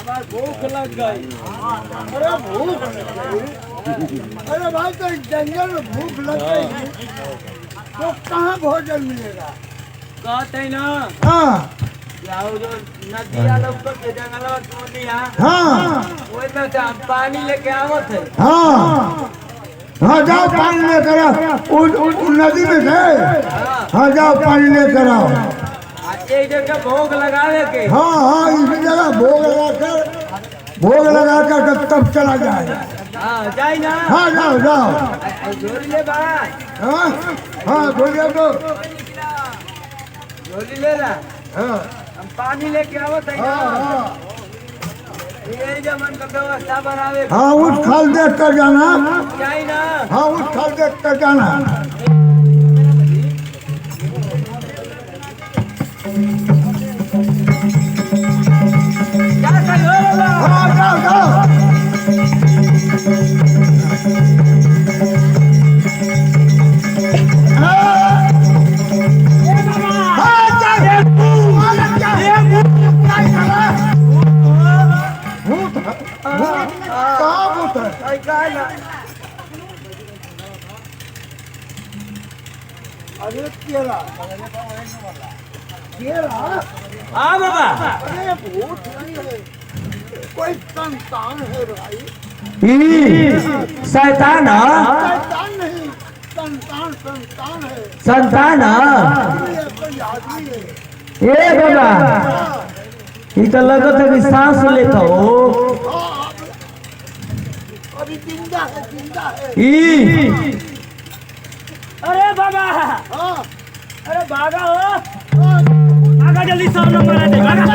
हमार भूख लग गई। अरे भूख लग गई? अरे भाई तो जंगल में भूख लग गई तो कहाँ भोजन मिलेगा? कहते ना हाँ जाओ जो नदिया लोग के जंगलवा टोनिया हाँ ओइ में से हम पानी लेके आवत है। हाँ हाँ जाओ पानी लेकर आओ उस नदी में से। हाँ जाओ पानी लेकर आओ। एक जगह भोग लगावे के। हाँ हाँ इसी जगह भोग लगा कर तब चला जाए। हाँ जाई ना। हाँ जाओ जाओ। झोली ले भाई। हाँ हाँ बोलिए तो। झोली ले ला। हाँ हम पानी लेके आवत है ना। हाँ यही जमन का व्यवस्था बनावे। हाँ उस खाल देख कर जाना। जाई ना। हाँ उस खाल देख कर जाना। क्या कर हो बाबा? हाँ जाओ जाओ। आई काय ना। अरे केला केला। हाँ बाबा। अरे भूत नहीं है कोई संतान है भाई। शैतान शैतान नहीं संतान संतान है। संतान ये कोई आदमी है। ए बाबा ये तो लगत है कि सांस लेता हो। हाँ, अभी जिंदा है जिंदा है। अरे बाबा हाँ अरे भागा हो। हाँ, भागा जल्दी 100 नंबर आ जाए। भागा 100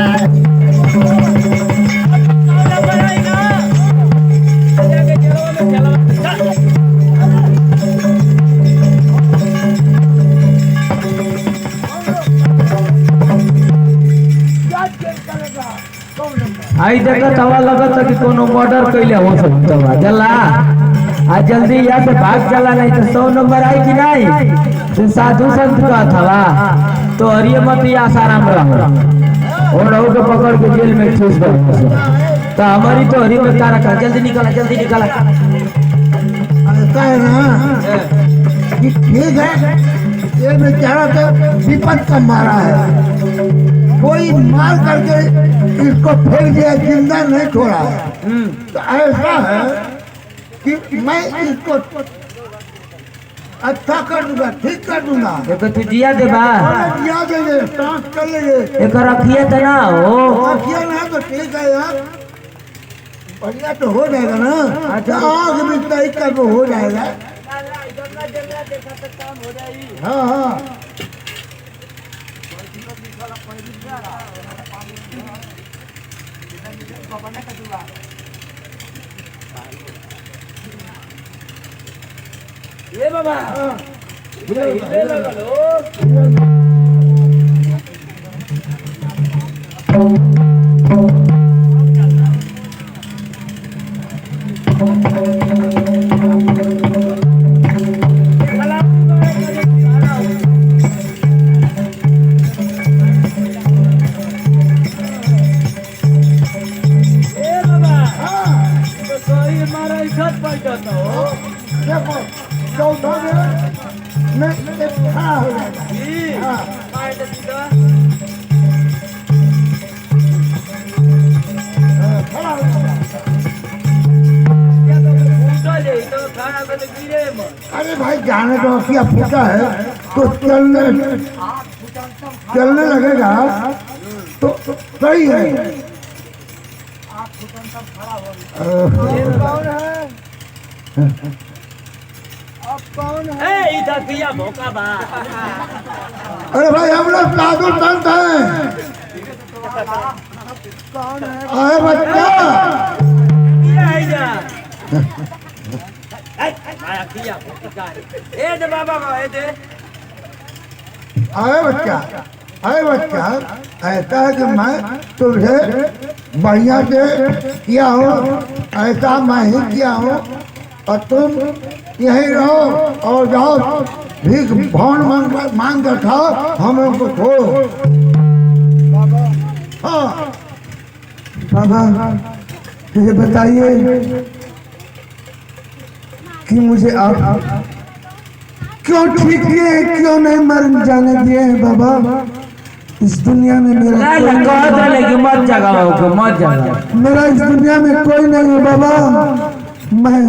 नंबर आई ना। जाके चलो में चलो। क्या चेक करेगा? कौन नंबर? आई देखत हवा लगत है कि कोनो मर्डर कैले हो सकता बा जला। आ जल्दी यहाँ से भाग चला नहीं तो 100 नंबर आई कि नहीं। तो साधु संत का थवा तो हरिये मत या साराम रहो और रहो के पकड़ के जेल में ठूस दो। तो हमारी तो हरी में क्या रखा। जल्दी निकला जल्दी निकला। ऐसा है ना कि ठीक है ये बेचारा तो विपद का मारा है। कोई मार करके इसको फेंक दिया जिंदा नहीं छोड़ा है। तो ऐसा है कि मैं इसको अच्छा कर दूंगा ठीक कर दूंगा। एक तू जिया दे बा जिया देंगे सांस कर लेंगे। एक रखिए तो ना हो। किया ना तो ठीक है यार बढ़िया तो हो जाएगा ना। अच्छा आग भी तय कर वो हो जाएगा। हाँ हाँ ये बाबा ये लगलो। ए बाबा तो कोई मारा इज्जत पाई जाता हो। देखो 14 में एक खड़ा हो जाएगा। हाँ मार दे सीधा। खड़ा हो जाएगा। क्या तो फूटा ले तो खाना पे तो गिरे मत। अरे भाई जाने दो क्या फूटा है तो चलने लगेगा तो सही है। कौन है? अब कौन है? ए इधर पिया मौका बा। अरे भाई हम लोग साधु संत हैं। कौन है? अरे बच्चा पिया है जा। आया पिया मौका। ए दे बाबा को ए दे। अरे बच्चा ऐसा है कि मैं तुझे बढ़िया से किया हूँ। ऐसा मैं ही किया हूँ और तुम यहीं रहो और जाओ भीख भौन मांग कर खाओ हम लोग को छोड़ो। हाँ बाबा ये बताइए कि मुझे आप क्यों ठीक किए, क्यों नहीं मर जाने दिए हैं बाबा। इस दुनिया में मेरा ना कोई कहत रहे कि मत जगाओ को मत जगाओ। मेरा इस दुनिया में कोई नहीं है बाबा। मैं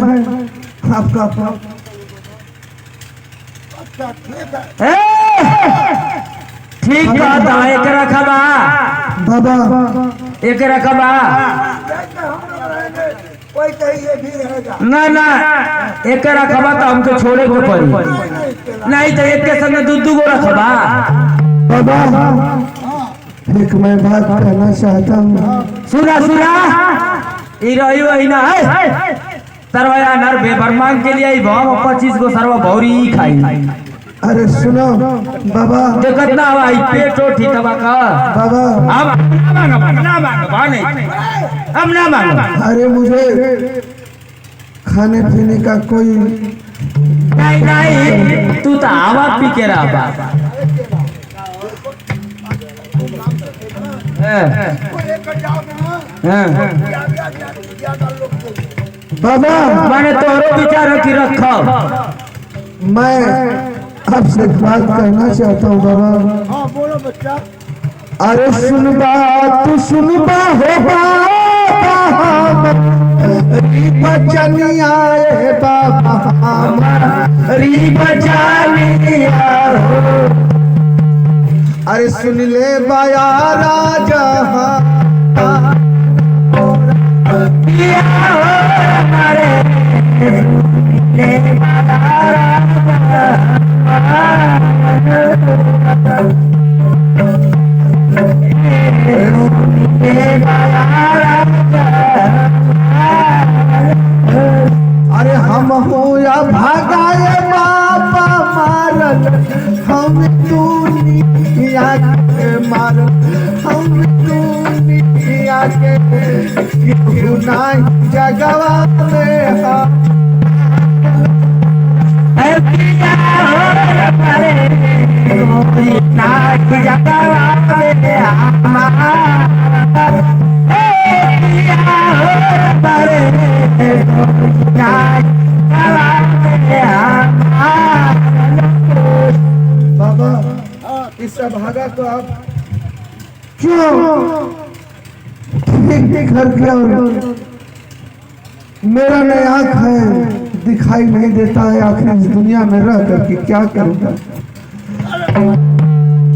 आपका ए! ठीक बात है, एक रखबा बाबा एक रखबा कोई कहिए भी रहेगा ना ना एक रखबा तो हमको छोड़े के पड़ी, नहीं तो एक के संग दू गो रखबा। बाबा एक मैं बात कहना चाहता हूँ। सुना सुना ई रही वही ना है सरवाया नर बेबर मांग के लिए आई भाव 25 को सरवा भौरी ही खाई। अरे सुनो बाबा, देखत ना भाई पेट ठीक है का बाबा हम ना मांग हम ना मांग। अरे मुझे खाने पीने का कोई नहीं नहीं तू तो हवा पी के रहा बा। बाबा मैंने तोरो विचार की रखो। मैं आपसे एक बात कहना चाहता हूँ बाबा। हाँ बोलो बच्चा। अरे सुन बात सुन बचनी आए बाबा री बचानिया अरे सुन ले बाया राजा अरे हम हो या भागाए बाबा मारल हम दुनिया के मारल हम दुनिया के क्यों नहीं जगवा में बाबा इस भागा को आप क्यों ठीक ठीक करके और मेरा नई आँख है दिखाई नहीं देता है, आखिर इस दुनिया में रह करके क्या करूँगा।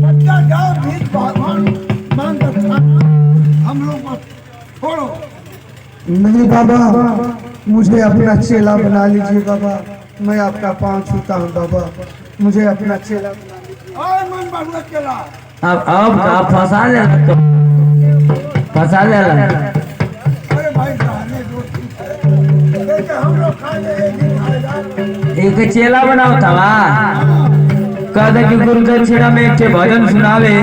बच्चा जाओ भीख भगवान मांग कर हम लोग को छोड़ो। नहीं बाबा मुझे अपना चेला बना लीजिए बाबा, मैं आपका पाँव छूता हूँ बाबा, मुझे अपना चेला बना लीजिए। और मन बढ़िया चला। अब फंसा ले तो फंसा ले अरे भाई रहने दो ठीक है। देखिए हम लोग खाने एक ही खाएगा। एक चेला बनाओ था कहते कि गुरु दक्षिणा में एक भजन सुनावे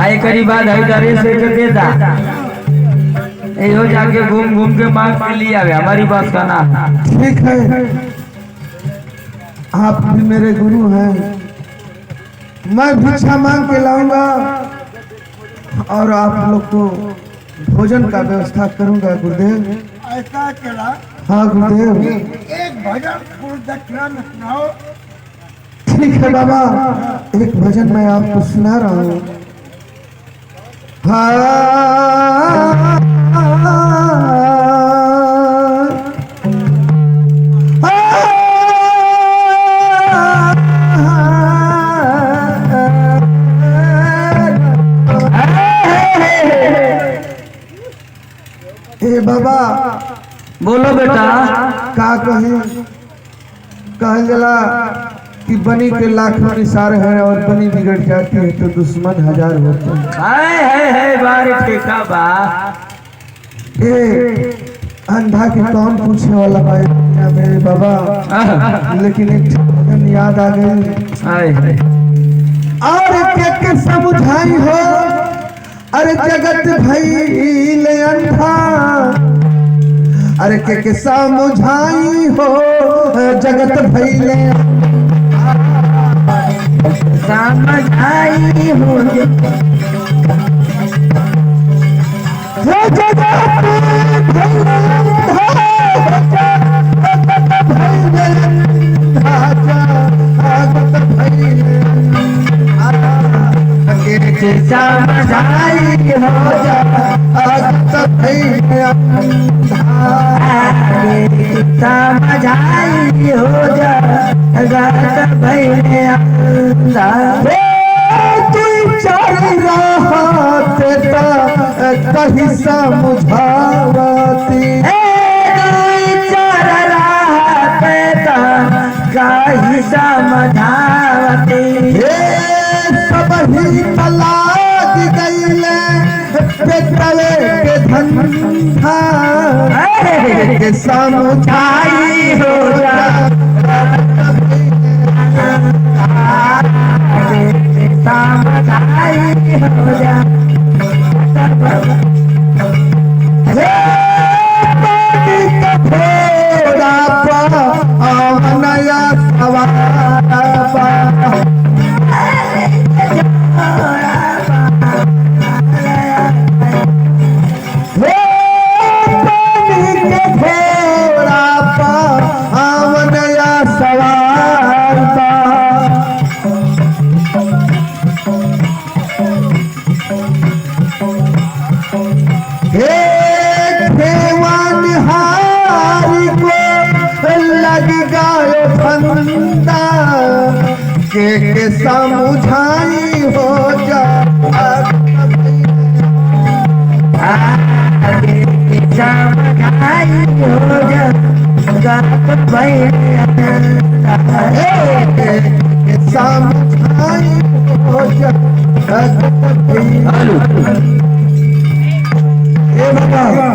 आए करी बाद हरिदारे से के देता यो जाके घूम घूम के मांग के लिए आवे हमारी बात का ना। ठीक है आप भी मेरे गुरु हैं, मैं भिक्षा मांग के लाऊंगा और आप लोग को भोजन का व्यवस्था करूंगा गुरुदेव। ऐसा चला हाँ गुरुदेव। एक भजन गुरु दक्षिणा में सुनाओ। ठीक है बाबा एक भजन मैं आपको सुना रहा हूँ। हे बाबा बोलो बेटा का कहें कहल जला कि बनी के लाखों निसार है और बनी बिगड़ जाती है तो दुश्मन हजार होते हैं। है बारे ठेका बा ए अंधा के कौन पूछे वाला भाई मेरे बाबा, लेकिन एक भजन याद आ गई। और के समझाई हो अरे जगत भइल अंधा, अरे के समझाई हो जगत भइल समझाई हो जगत भैया समझाई हो जा गत भैया तू चल रहा कहीं समझावती कहीं समझावती सब ही तलाक गईले पेटवे के धंधा के समझाई हो जा समझाई हो जा नया के समझाई हो जा समझाई हो जा गत भैया समझाई हो जा हेलो ए बाबा